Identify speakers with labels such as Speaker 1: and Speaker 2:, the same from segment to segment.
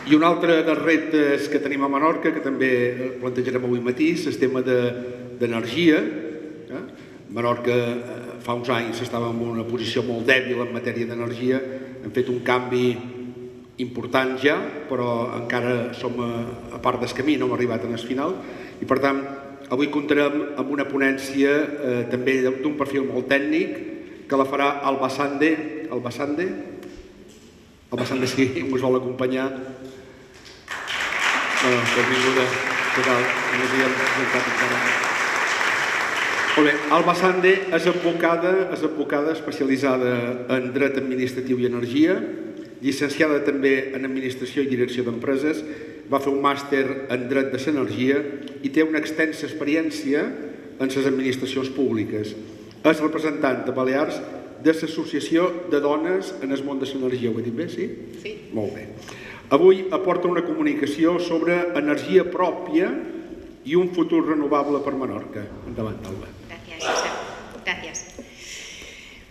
Speaker 1: I un altre dels reptes que tenim a Menorca, que també plantejarem avui matí, és el tema d'energia. Menorca fa uns anys estava en una posició molt dèbil en matèria d'energia, hem fet un canvi important ja, però encara som a part del camí, no hem arribat al final, i per tant avui comptarem amb una ponència també d'un perfil molt tècnic que la farà Alba Sande. Alba Sande sí, ens vol acompanyar. Benvinguda. Què tal? Molt bé, Alba Sande és advocada especialitzada en dret administratiu i energia, llicenciada també en administració i direcció d'empreses, va fer un màster en dret de l'energia i té una extensa experiència en les administracions públiques. És representant de Balears de l'Associació de Dones en el món de l'energia. Ho he dit bé, sí?
Speaker 2: Sí.
Speaker 1: Molt bé. Avui aporta una comunicació sobre energia pròpia y un futuro renovable para Menorca. Endavant, Alba.
Speaker 2: Gracias, Josep. Gracias.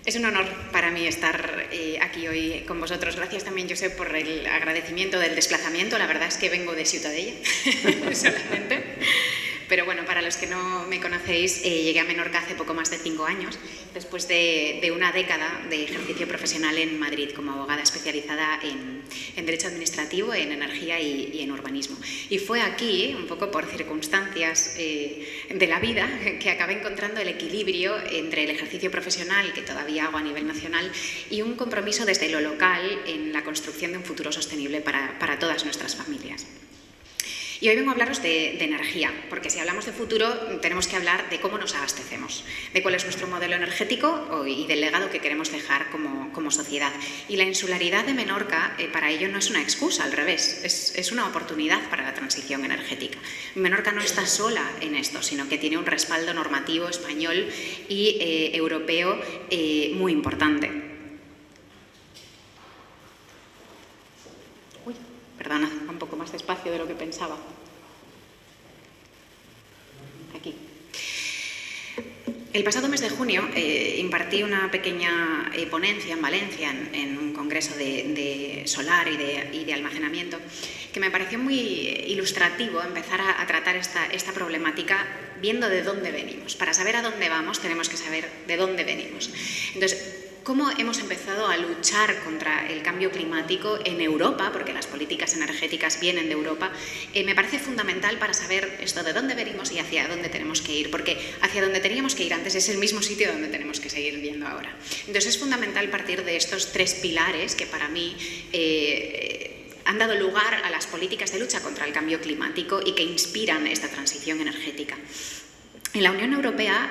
Speaker 2: Es un honor para mí estar aquí hoy con vosotros. Gracias también, Josep, por el agradecimiento del desplazamiento. La verdad es que vengo de Ciutadella, solamente. Pero bueno, para los que no me conocéis, llegué a Menorca hace poco más de 5 años, después de una década de ejercicio profesional en Madrid como abogada especializada en Derecho Administrativo, en Energía y en Urbanismo. Y fue aquí, un poco por circunstancias de la vida, que acabé encontrando el equilibrio entre el ejercicio profesional, que todavía hago a nivel nacional, y un compromiso desde lo local en la construcción de un futuro sostenible para todas nuestras familias. Y hoy vengo a hablaros de energía, porque si hablamos de futuro tenemos que hablar de cómo nos abastecemos, de cuál es nuestro modelo energético y del legado que queremos dejar como sociedad. Y la insularidad de Menorca para ello no es una excusa, al revés, es una oportunidad para la transición energética. Menorca no está sola en esto, sino que tiene un respaldo normativo español y europeo muy importante. Perdona, un poco más despacio de lo que pensaba. Aquí. El pasado mes de junio impartí una pequeña ponencia en Valencia, en un congreso de solar y de almacenamiento, que me pareció muy ilustrativo empezar a tratar esta problemática viendo de dónde venimos. Para saber a dónde vamos tenemos que saber de dónde venimos. Entonces, ¿cómo hemos empezado a luchar contra el cambio climático en Europa? Porque las políticas energéticas vienen de Europa. Me parece fundamental para saber esto de dónde venimos y hacia dónde tenemos que ir, porque hacia donde teníamos que ir antes es el mismo sitio donde tenemos que seguir yendo ahora. Entonces es fundamental partir de estos 3 pilares que para mí han dado lugar a las políticas de lucha contra el cambio climático y que inspiran esta transición energética. En la Unión Europea,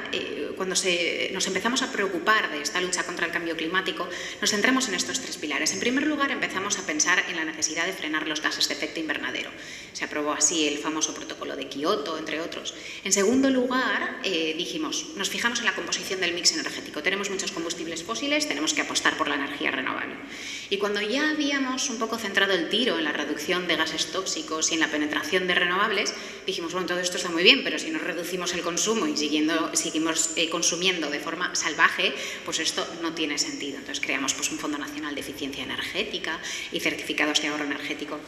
Speaker 2: cuando nos empezamos a preocupar de esta lucha contra el cambio climático, nos centramos en estos 3 pilares. En primer lugar, empezamos a pensar en la necesidad de frenar los gases de efecto invernadero. Se aprobó así el famoso protocolo de Kioto, entre otros. En segundo lugar, nos fijamos en la composición del mix energético. Tenemos muchos combustibles fósiles, tenemos que apostar por la energía renovable. Y cuando ya habíamos un poco centrado el tiro en la reducción de gases tóxicos y en la penetración de renovables, dijimos, bueno, todo esto está muy bien, pero si no reducimos el consumo y seguimos consumiendo de forma salvaje, pues esto no tiene sentido. Entonces creamos un Fondo Nacional de Eficiencia Energética y certificados de ahorro energético,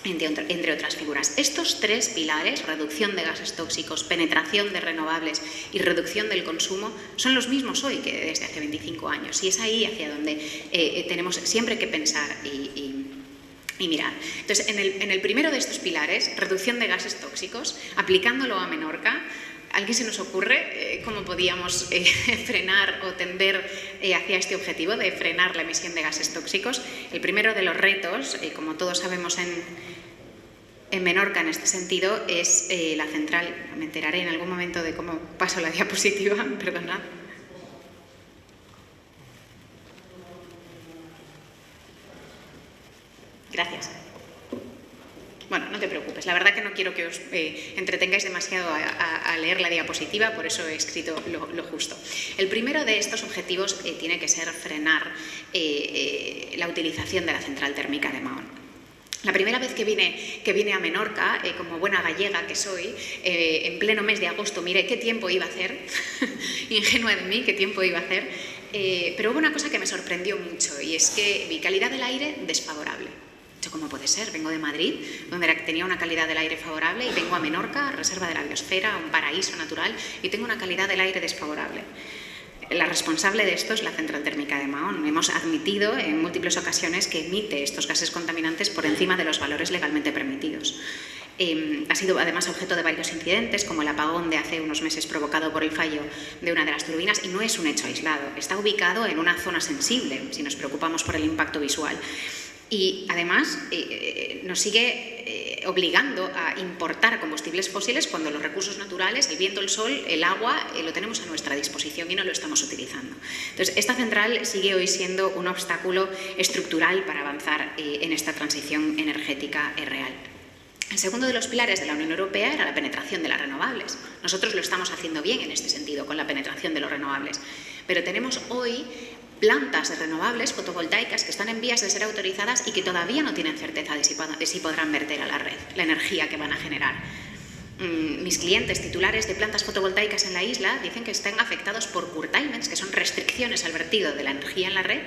Speaker 2: entre otras figuras. Estos 3 pilares, reducción de gases tóxicos, penetración de renovables y reducción del consumo, son los mismos hoy que desde hace 25 años. Y es ahí hacia donde tenemos siempre que pensar y mirar. Entonces, en el primero de estos pilares, reducción de gases tóxicos, aplicándolo a Menorca, ¿a alguien se nos ocurre cómo podíamos frenar o tender hacia este objetivo de frenar la emisión de gases tóxicos? El primero de los retos, como todos sabemos en Menorca en este sentido, es la central. Me enteraré en algún momento de cómo paso la diapositiva, perdonad. Gracias. Bueno, no te preocupes, la verdad que no quiero que os entretengáis demasiado a leer la diapositiva, por eso he escrito lo justo. El primero de estos objetivos tiene que ser frenar la utilización de la central térmica de Mahón. La primera vez que vine a Menorca, como buena gallega que soy, en pleno mes de agosto, miré qué tiempo iba a hacer, ingenua de mí, qué tiempo iba a hacer, pero hubo una cosa que me sorprendió mucho y es que vi calidad del aire desfavorable. ¿Cómo puede ser? Vengo de Madrid, donde tenía una calidad del aire favorable, y vengo a Menorca, reserva de la biosfera, un paraíso natural, y tengo una calidad del aire desfavorable. La responsable de esto es la central térmica de Mahón. Hemos admitido en múltiples ocasiones que emite estos gases contaminantes por encima de los valores legalmente permitidos. Ha sido además objeto de varios incidentes, como el apagón de hace unos meses provocado por el fallo de una de las turbinas, y no es un hecho aislado. Está ubicado en una zona sensible, si nos preocupamos por el impacto visual. Y además nos sigue obligando a importar combustibles fósiles cuando los recursos naturales, el viento, el sol, el agua, lo tenemos a nuestra disposición y no lo estamos utilizando. Entonces, esta central sigue hoy siendo un obstáculo estructural para avanzar en esta transición energética real. El segundo de los pilares de la Unión Europea era la penetración de las renovables. Nosotros lo estamos haciendo bien en este sentido, con la penetración de los renovables. Pero tenemos hoy plantas de renovables fotovoltaicas que están en vías de ser autorizadas y que todavía no tienen certeza de si podrán verter a la red la energía que van a generar. Mis clientes titulares de plantas fotovoltaicas en la isla dicen que están afectados por curtailments, que son restricciones al vertido de la energía en la red,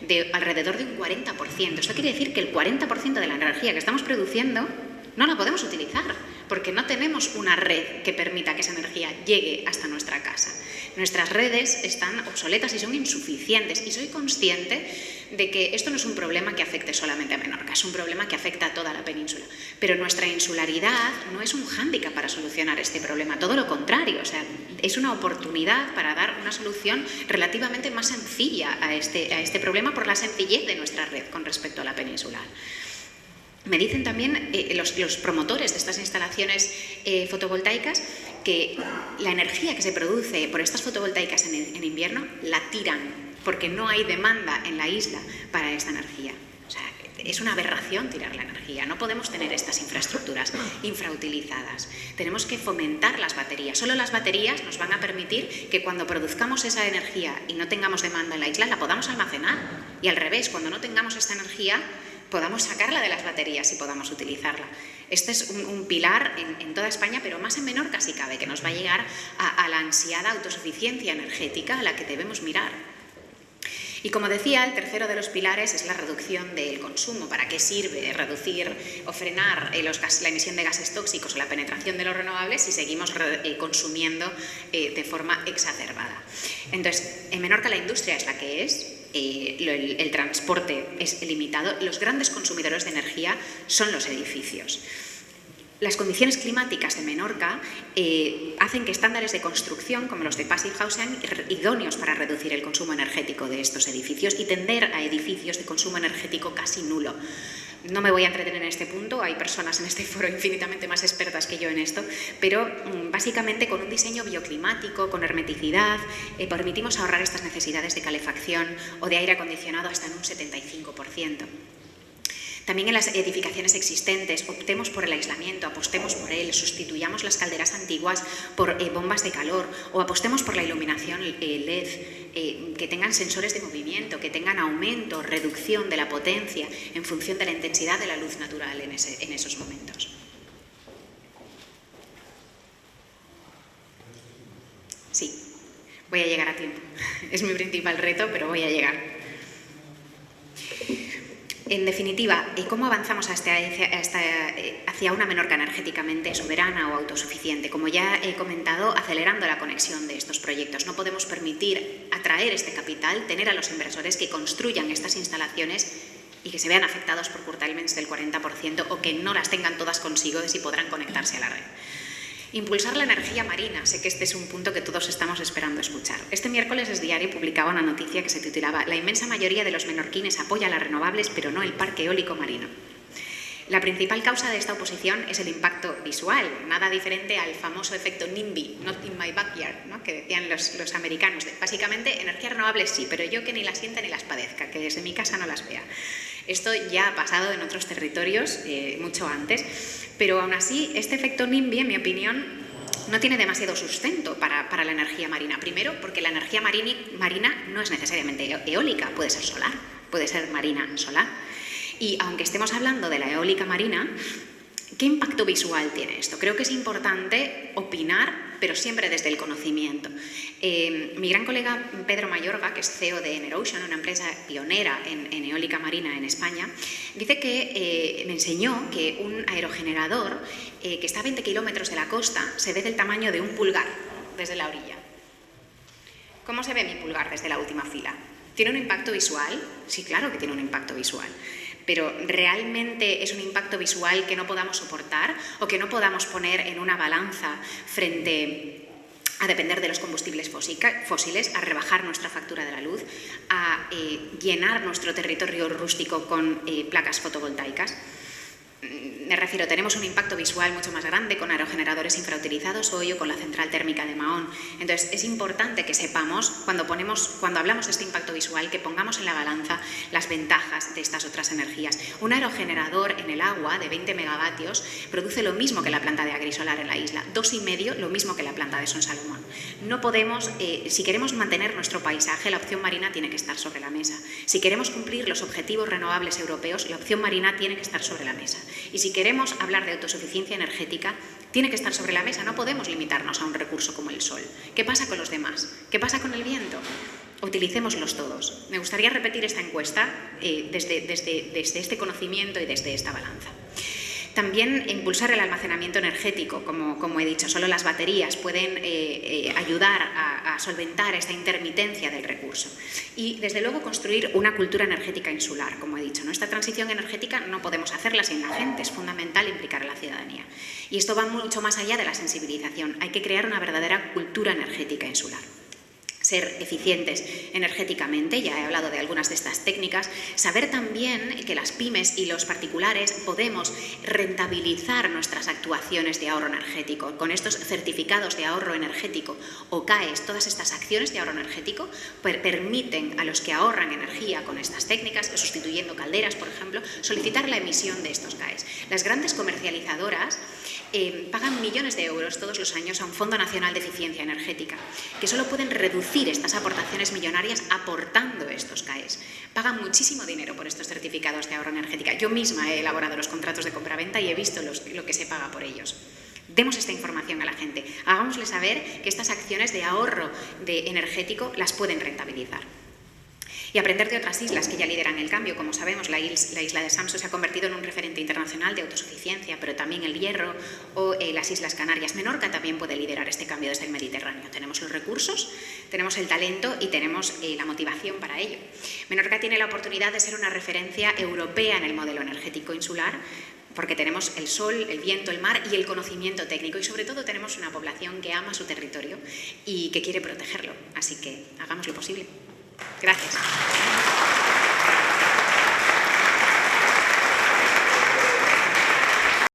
Speaker 2: de alrededor de un 40%. Esto quiere decir que el 40% de la energía que estamos produciendo no la podemos utilizar, porque no tenemos una red que permita que esa energía llegue hasta nuestra casa. Nuestras redes están obsoletas y son insuficientes, y soy consciente de que esto no es un problema que afecte solamente a Menorca, es un problema que afecta a toda la península. Pero nuestra insularidad no es un hándicap para solucionar este problema, todo lo contrario, o sea, es una oportunidad para dar una solución relativamente más sencilla a este problema por la sencillez de nuestra red con respecto a la península. Me dicen también los promotores de estas instalaciones fotovoltaicas que la energía que se produce por estas fotovoltaicas en invierno la tiran, porque no hay demanda en la isla para esta energía. O sea, es una aberración tirar la energía. No podemos tener estas infraestructuras infrautilizadas. Tenemos que fomentar las baterías. Solo las baterías nos van a permitir que cuando produzcamos esa energía y no tengamos demanda en la isla, la podamos almacenar. Y al revés, cuando no tengamos esta energía, podamos sacarla de las baterías y podamos utilizarla. Este es un pilar en toda España, pero más en Menorca si cabe, que nos va a llegar a la ansiada autosuficiencia energética a la que debemos mirar. Y como decía, el tercero de los pilares es la reducción del consumo. ¿Para qué sirve reducir o frenar la emisión de gases tóxicos o la penetración de los renovables si seguimos consumiendo de forma exacerbada? Entonces, en Menorca la industria es la que es. El transporte es limitado, los grandes consumidores de energía son los edificios. Las condiciones climáticas de Menorca hacen que estándares de construcción como los de Passive House sean idóneos para reducir el consumo energético de estos edificios y tender a edificios de consumo energético casi nulo. No me voy a entretener en este punto, hay personas en este foro infinitamente más expertas que yo en esto, pero básicamente con un diseño bioclimático, con hermeticidad, permitimos ahorrar estas necesidades de calefacción o de aire acondicionado hasta en un 75%. También en las edificaciones existentes optemos por el aislamiento, apostemos por él, sustituyamos las calderas antiguas por bombas de calor o apostemos por la iluminación LED, que tengan sensores de movimiento, que tengan aumento, reducción de la potencia en función de la intensidad de la luz natural en esos momentos. Sí, voy a llegar a tiempo. Es mi principal reto, pero voy a llegar. En definitiva, ¿cómo avanzamos hacia una Menorca energéticamente soberana o autosuficiente? Como ya he comentado, acelerando la conexión de estos proyectos. No podemos permitir atraer este capital, tener a los inversores que construyan estas instalaciones y que se vean afectados por curtailments del 40% o que no las tengan todas consigo de si podrán conectarse a la red. Impulsar la energía marina. Sé que este es un punto que todos estamos esperando escuchar. Este miércoles Es Diario publicaba una noticia que se titulaba «La inmensa mayoría de los menorquines apoya las renovables, pero no el parque eólico marino». La principal causa de esta oposición es el impacto visual, nada diferente al famoso efecto NIMBY, not in my backyard, ¿no?, que decían los americanos. Básicamente, energías renovables sí, pero yo que ni las sienta ni las padezca, que desde mi casa no las vea. Esto ya ha pasado en otros territorios mucho antes, pero aún así este efecto NIMBY, en mi opinión, no tiene demasiado sustento para la energía marina. Primero, porque la energía marina no es necesariamente eólica, puede ser solar, puede ser marina solar. Y aunque estemos hablando de la eólica marina, ¿Qué impacto visual tiene esto? Creo que es importante opinar, pero siempre desde el conocimiento. Mi gran colega Pedro Mayorga, que es CEO de Enerocean, una empresa pionera en eólica marina en España, dice que me enseñó que un aerogenerador que está a 20 kilómetros de la costa se ve del tamaño de un pulgar desde la orilla. ¿Cómo se ve mi pulgar desde la última fila? ¿Tiene un impacto visual? Sí, claro que tiene un impacto visual. Pero ¿realmente es un impacto visual que no podamos soportar o que no podamos poner en una balanza frente a depender de los combustibles fósiles, a rebajar nuestra factura de la luz, a llenar nuestro territorio rústico con placas fotovoltaicas? Me refiero, tenemos un impacto visual mucho más grande con aerogeneradores infrautilizados hoy o con la central térmica de Mahón. Entonces, es importante que sepamos, cuando hablamos de este impacto visual, que pongamos en la balanza las ventajas de estas otras energías. Un aerogenerador en el agua de 20 megavatios produce lo mismo que la planta de agrisolar en la isla, 2,5 lo mismo que la planta de Son Salomón. No podemos, si queremos mantener nuestro paisaje, la opción marina tiene que estar sobre la mesa. Si queremos cumplir los objetivos renovables europeos, la opción marina tiene que estar sobre la mesa. Y si queremos hablar de autosuficiencia energética, tiene que estar sobre la mesa. No podemos limitarnos a un recurso como el sol. ¿Qué pasa con los demás? ¿Qué pasa con el viento? Utilicémoslos todos. Me gustaría repetir esta encuesta desde este conocimiento y desde esta balanza. También impulsar el almacenamiento energético, como he dicho. Solo las baterías pueden ayudar a solventar esta intermitencia del recurso. Y, desde luego, construir una cultura energética insular, como he dicho. Esta transición energética no podemos hacerla sin la gente, es fundamental implicar a la ciudadanía. Y esto va mucho más allá de la sensibilización. Hay que crear una verdadera cultura energética insular. Ser eficientes energéticamente, ya he hablado de algunas de estas técnicas, saber también que las pymes y los particulares podemos rentabilizar nuestras actuaciones de ahorro energético. Con estos certificados de ahorro energético o CAEs, todas estas acciones de ahorro energético permiten a los que ahorran energía con estas técnicas, sustituyendo calderas, por ejemplo, solicitar la emisión de estos CAEs. Las grandes comercializadoras pagan millones de euros todos los años a un Fondo Nacional de Eficiencia Energética, que solo pueden reducir estas aportaciones millonarias aportando estos CAEs. Pagan muchísimo dinero por estos certificados de ahorro energética. Yo misma he elaborado los contratos de compraventa y he visto lo que se paga por ellos. Demos esta información a la gente. Hagámosle saber que estas acciones de ahorro energético las pueden rentabilizar. Y aprender de otras islas que ya lideran el cambio. Como sabemos, la isla de Samso se ha convertido en un referente internacional de autosuficiencia, pero también el Hierro o las Islas Canarias. Menorca también puede liderar este cambio desde el Mediterráneo. Tenemos los recursos, tenemos el talento y tenemos la motivación para ello. Menorca tiene la oportunidad de ser una referencia europea en el modelo energético insular, porque tenemos el sol, el viento, el mar y el conocimiento técnico, y sobre todo tenemos una población que ama su territorio y que quiere protegerlo. Así que hagamos lo posible. Gracias.